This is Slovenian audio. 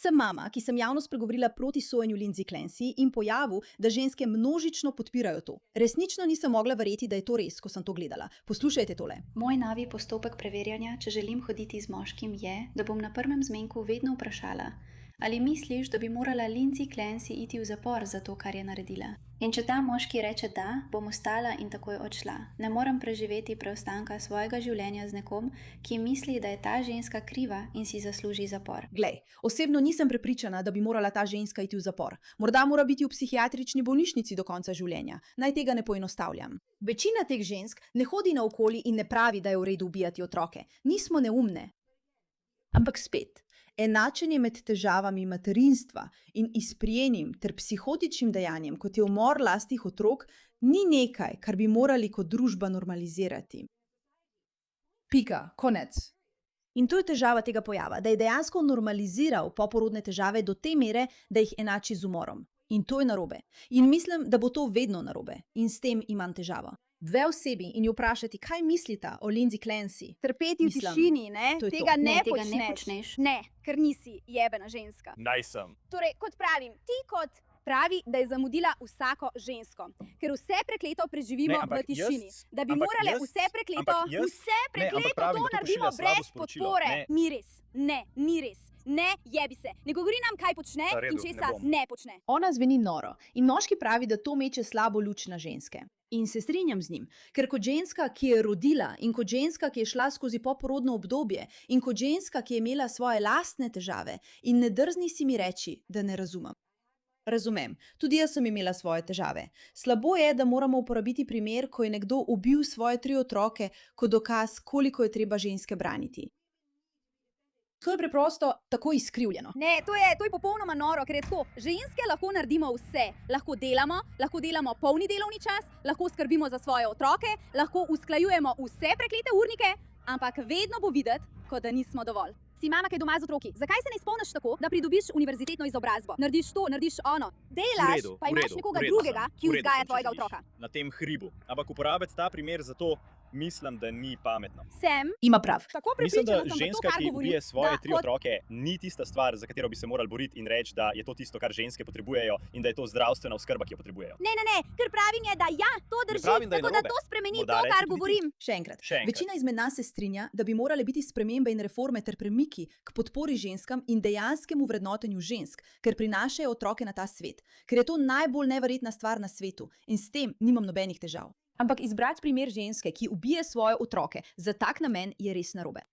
Sem mama, ki sem javno spregovorila proti sojenju Lindsay Clancy in pojavu, da ženske množično podpirajo to. Resnično nisem mogla verjeti, da je to res, ko sem to gledala. Poslušajte tole. Moj novi postopek preverjanja, če želim hoditi z moškim, je, da bom na prvem zmenku vedno vprašala, ali misliš, da bi morala Lindsay Clancy iti v zapor za to, kar je naredila. In če ta moški reče da, bom ostala in takoj odšla. Ne morem preživeti preostanka svojega življenja z nekom, ki misli, da je ta ženska kriva in si zasluži zapor. Glej, osebno nisem prepričana, da bi morala ta ženska iti v zapor. Morda mora biti v psihiatrični bolnišnici do konca življenja. Naj tega ne poenostavljam. Večina teh žensk ne hodi naokoli in ne pravi, da je v redu ubijati otroke. Nismo neumne. Ampak spet, enačenje med težavami materinstva in izprijenim ter psihotičnim dejanjem, kot je umor lastnih otrok, ni nekaj, kar bi morali kot družba normalizirati. Pika, konec. In to je težava tega pojava, da je dejansko normaliziral poporodne težave do te mere, da jih enači z umorom. In to je narobe. In mislim, da bo to vedno narobe. In s tem imam težavo. Dve osebi in jo vprašati, kaj mislita o Lindsay Clancy. Trpeti v tišini, ne? Tega ne počneš. Ne, ker nisi jebena ženska. Naj sem. Torej, kot pravim, ti kot pravi, da je zamudila vsako žensko. Ker vse prekleto preživimo v tišini. Da bi morale vse prekleto to naredimo brez podpore. Ni res. Ne, ni res. Ne, jebi se. Ne govori nam, kaj počne in česa ne počne. Ona zveni noro in moški pravi, da to meče slabo luč na ženske. In se strinjam z njim, ker kot ženska, ki je rodila in kot ženska, ki je šla skozi poporodno obdobje in kot ženska, ki je imela svoje lastne težave in ne drzni si mi reči, da ne razumem. Razumem, tudi jaz sem imela svoje težave. Slabo je, da moramo uporabiti primer, ko je nekdo ubil svoje 3 otroke kot dokaz, koliko je treba ženske braniti. To je preprosto tako izkrivljeno. Ne, to je popolnoma noro, ker je tako. Ženske lahko naredimo vse. Lahko delamo polni delovni čas, lahko skrbimo za svoje otroke, lahko usklajujemo vse preklete urnike, ampak vedno bo videti, kot da nismo dovolj. Si mama, ki je doma z otroki. Zakaj se ne izpolniš tako, da pridobiš univerzitetno izobrazbo? Narediš to, narediš ono. Delaš, pa imaš nekoga drugega, ki vzgaja tvojega otroka. Na tem hribu. Ampak uporabec ta primer zato mislim, da ni pametno. Sem ima prav. Tako Mislim, da prepričana sem, ženska, kar ki govorim, ubije svoje da 3 otroke, ni tista stvar, za katero bi se morali boriti in reči, da je to tisto, kar ženske potrebujejo in da je to zdravstvena oskrba, ki jo potrebujejo. Ne, ker pravim je, da ja, to drži, pravim, da je tako da narobe. to spremeni Morda to, reči kar tudi ti. govorim. Še enkrat. Še enkrat. Večina izmed nas se strinja, da bi morale biti spremembe in reforme ter premiki k podpori ženskam in dejanskemu vrednotenju žensk, ker prinašajo otroke na ta svet. Ker je to najbolj neverjetna stvar na svetu in s tem nimam nobenih težav. Ampak izbrati primer ženske, ki ubije svoje otroke, za tak namen je res narobe.